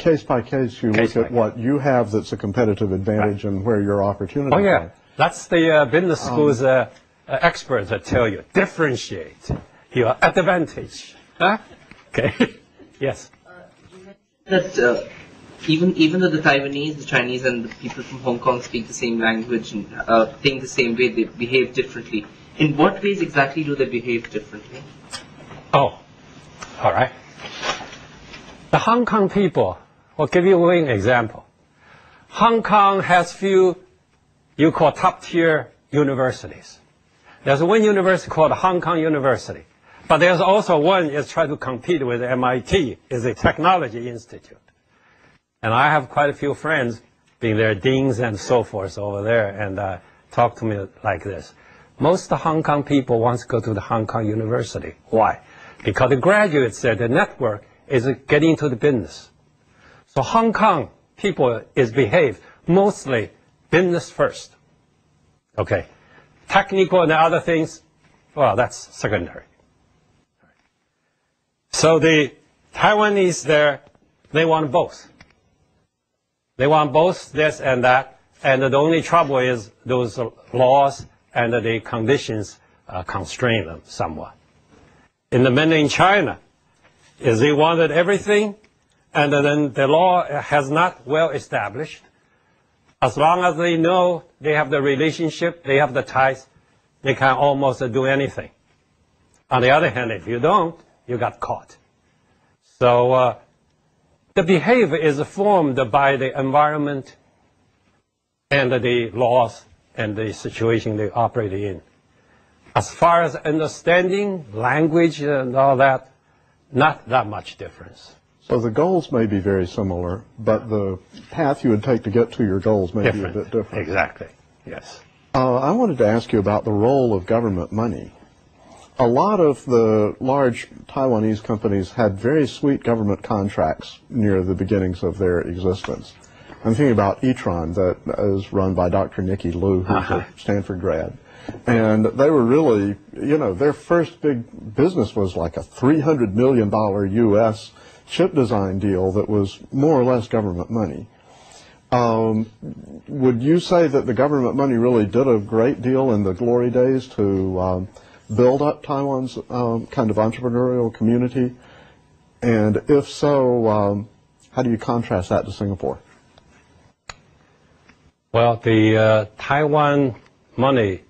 case by case, you look at what you have that's a competitive advantage and where your opportunities are. Oh, yeah. are. That's the business school's experts that tell you. Differentiate your advantage. Huh? Okay. Yes. That even though the Taiwanese, the Chinese, and the people from Hong Kong speak the same language and think the same way, they behave differently. In what ways exactly do they behave differently? Oh, all right. The Hong Kong people, I'll give you one example. Hong Kong has few, you call top-tier universities. There's one university called Hong Kong University. But there's also one is trying to compete with MIT, is a technology institute. And I have quite a few friends, being their deans and so forth over there, and talk to me like this. Most Hong Kong people want to go to the Hong Kong University. Why? Because the graduates there, the network, is getting into the business. So Hong Kong people behave mostly business first. Okay. Technical and other things, well, that's secondary. So the Taiwanese there, they want both. They want both this and that, and the only trouble is those laws and the conditions constrain them somewhat. In the mainland China, is they wanted everything, and then the law has not well established. As long as they know they have the relationship, they have the ties, they can almost do anything. On the other hand, if you don't, you got caught. So the behavior is formed by the environment and the laws and the situation they operate in. As far as understanding, language and all that, not that much difference. So the goals may be very similar, but the path you would take to get to your goals may be a bit different. Exactly, yes. I wanted to ask you about the role of government money. A lot of the large Taiwanese companies had very sweet government contracts near the beginnings of their existence. I'm thinking about E-Tron, that is run by Dr. Nikki Liu, who's a Stanford grad. And they were really, you know, their first big business was like a $300 million U.S. chip design deal that was more or less government money. Would you say that the government money really did a great deal in the glory days to build up Taiwan's kind of entrepreneurial community? And if so, how do you contrast that to Singapore? Well, the Taiwan money,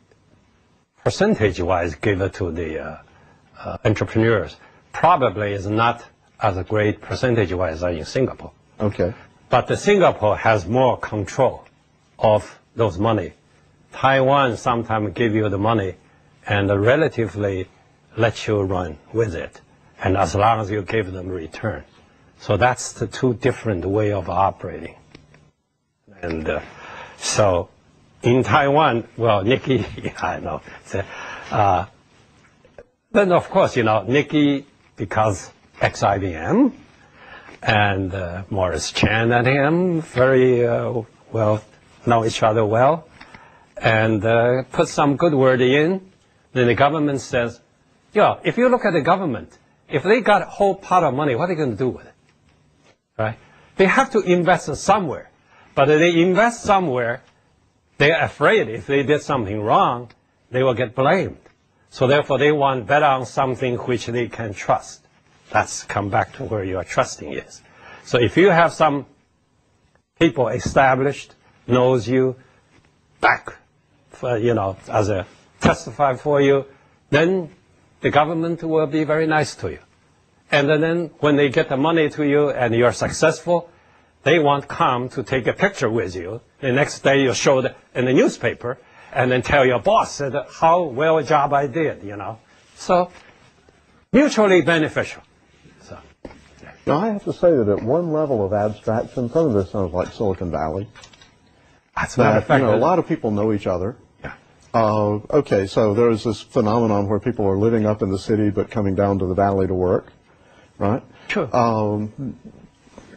percentage-wise, given to the entrepreneurs, probably is not as a great percentage-wise as in Singapore. Okay. But the Singapore has more control of those money. Taiwan sometimes give you the money and relatively let you run with it, and as long as you give them return. So that's the two different way of operating. And so in Taiwan, well, Nikki, I know. Then of course, you know, Nikki, because ex-IBM, and Morris Chan and him very well know each other well, and put some good word in. Then the government says, yeah, if you look at the government, if they got a whole pot of money, what are they going to do with it? Right? They have to invest somewhere. But if they invest somewhere, they're afraid if they did something wrong, they will get blamed. So therefore, they want bet on something which they can trust. That's come back to where your trusting is. So if you have some people established, knows you, back, for, you know, as a testify for you, then the government will be very nice to you. And then when they get the money to you and you're successful, they won't come to take a picture with you. The next day you show it in the newspaper and then tell your boss that how well a job I did, you know. So mutually beneficial. So, yeah. Now I have to say that at one level of abstraction, some of this sounds like Silicon Valley. That's not effective. You know, a lot of people know each other. Okay, so there's this phenomenon where people are living up in the city but coming down to the valley to work, right? Sure.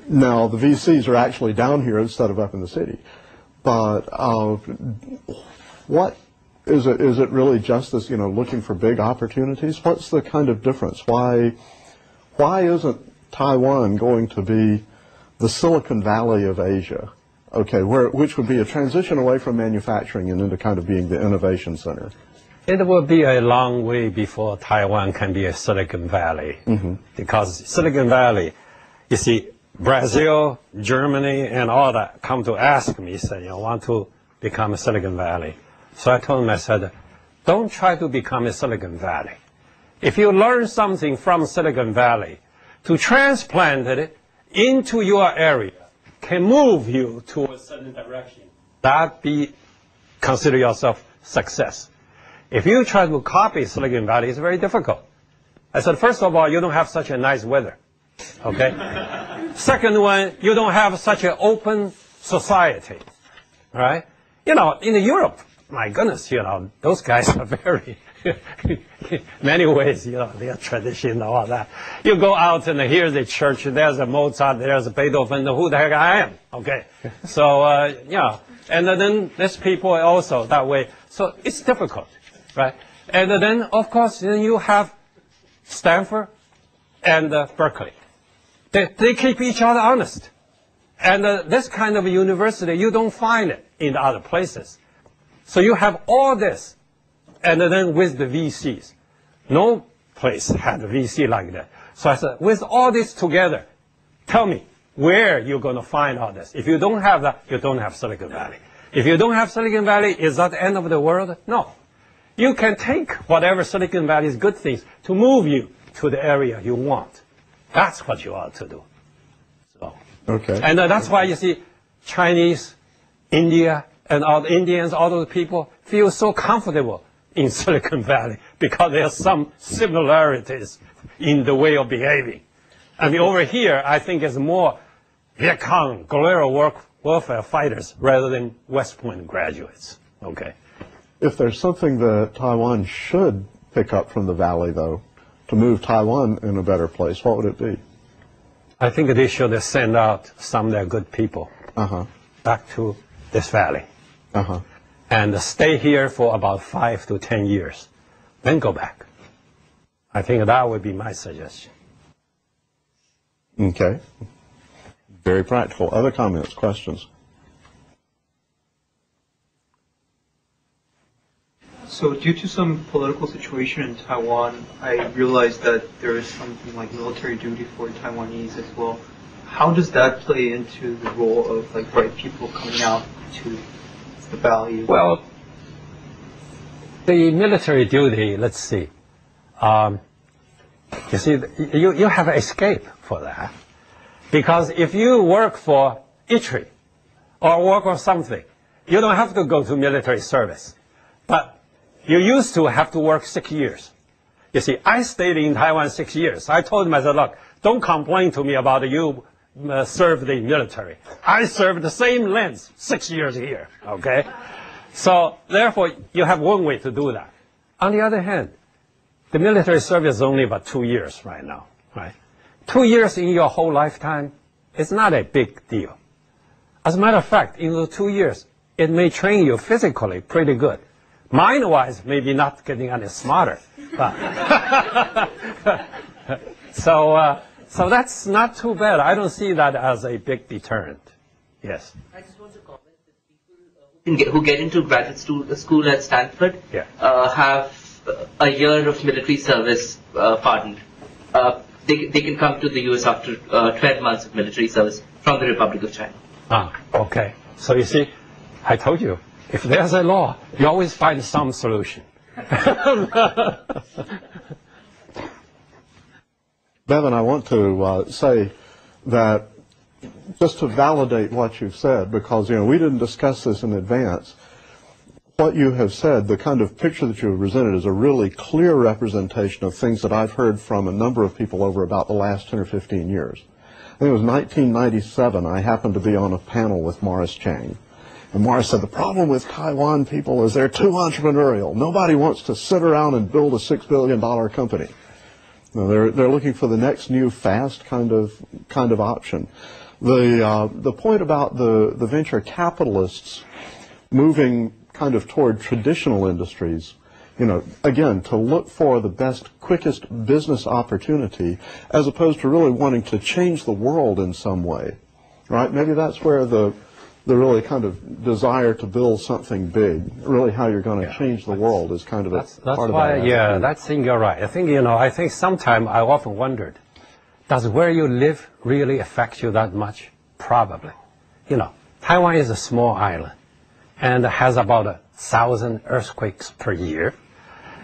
Now, the VCs are actually down here instead of up in the city. But what is it? Is it really just this, you know, looking for big opportunities? What's the kind of difference? Why isn't Taiwan going to be the Silicon Valley of Asia, okay, which would be a transition away from manufacturing and into kind of being the innovation center? It will be a long way before Taiwan can be a Silicon Valley. Because Silicon Valley, you see, Brazil, Germany, and all that come to ask me, say, I want to become a Silicon Valley. So I told them, I said, don't try to become a Silicon Valley. If you learn something from Silicon Valley, to transplant it into your area can move you to a certain direction. Consider yourself success. If you try to copy Silicon Valley, it's very difficult. I said, first of all, you don't have such a nice weather. Okay? Second one, you don't have such an open society. Right? You know, in Europe, my goodness, you know, those guys are very, many ways, you know, their tradition, all that. You go out and here's a church, there's a Mozart, there's a Beethoven, who the heck I am, okay? So, yeah, and then there's people also that way. So it's difficult, right? And then, of course, then you have Stanford and Berkeley. They keep each other honest. And this kind of university, you don't find it in other places. So you have all this, and then with the VCs. No place had a VC like that. So I said, with all this together, tell me where you're going to find all this. If you don't have that, you don't have Silicon Valley. If you don't have Silicon Valley, is that the end of the world? No. You can take whatever Silicon Valley's good things to move you to the area you want. That's what you ought to do. So, okay. And that's why you see Chinese, India, and all the Indians, all those people feel so comfortable in Silicon Valley because there are some similarities in the way of behaving. I mean, over here, I think it's more Viet Cong, guerrilla warfare fighters rather than West Point graduates. Okay. If there's something that Taiwan should pick up from the Valley, though, to move Taiwan in a better place, what would it be? I think they should send out some of their good people back to this valley. And stay here for about 5 to 10 years, then go back. I think that would be my suggestion. Okay. Very practical. Other comments, questions? So due to some political situation in Taiwan, I realized that there is something like military duty for Taiwanese as well. How does that play into the role of like bright people coming out to the Valley? Well, the military duty, let's see. You see, you have an escape for that. Because if you work for ITRI or work for something, you don't have to go to military service. But you used to have to work 6 years. You see, I stayed in Taiwan 6 years. I told them, I said, look, don't complain to me about you serve the military. I served the same length 6 years here, okay? So, therefore, you have one way to do that. On the other hand, the military service is only about 2 years right now, right? 2 years in your whole lifetime is not a big deal. As a matter of fact, in the 2 years, it may train you physically pretty good. Mind-wise, maybe not getting any smarter. But so that's not too bad. I don't see that as a big deterrent. Yes. I just want to comment that people who get into graduate school at Stanford have a year of military service pardoned. They can come to the U.S. after 12 months of military service from the Republic of China. Okay. So you see, I told you, if there's a law, you always find some solution. Bevan, I want to say that just to validate what you've said, because we didn't discuss this in advance, what you have said, the kind of picture that you have presented is a really clear representation of things that I've heard from a number of people over about the last 10 or 15 years. I think it was 1997, I happened to be on a panel with Morris Chang. And Morris said, the problem with Taiwan people is they're too entrepreneurial. Nobody wants to sit around and build a $6 billion company. They're looking for the next new fast kind of option. The point about the venture capitalists moving kind of toward traditional industries, again, to look for the best, quickest business opportunity, as opposed to really wanting to change the world in some way. right? Maybe that's where the really kind of desire to build something big, really how you're going to change the world is kind of That's part of why, that. yeah, that thing you're right. I think sometimes I often wondered, does where you live really affect you that much? Probably. Taiwan is a small island and has about 1,000 earthquakes per year,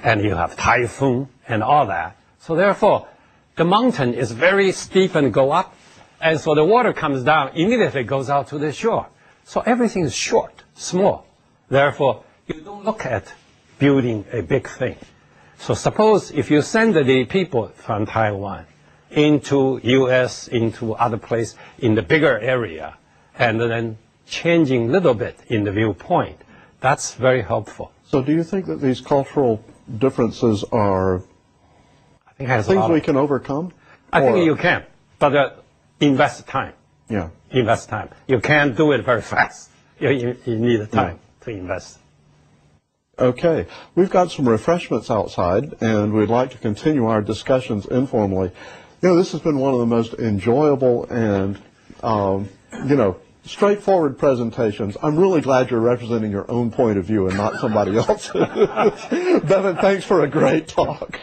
and you have typhoon and all that. So therefore, the mountain is very steep and go up, and so the water comes down, immediately goes out to the shore. So everything is short, small. Therefore, you don't look at building a big thing. So suppose if you send the people from Taiwan into U.S., into other place in the bigger area, and then changing a little bit in the viewpoint, that's very helpful. So do you think that these cultural differences are I think it has a things lot we of, can overcome? I think you can, but invest time. Yeah. Invest time. You can't do it very fast. You need time to invest. Okay. We've got some refreshments outside, and we'd like to continue our discussions informally. This has been one of the most enjoyable and, straightforward presentations. I'm really glad you're representing your own point of view and not somebody else's. Bevan, thanks for a great talk.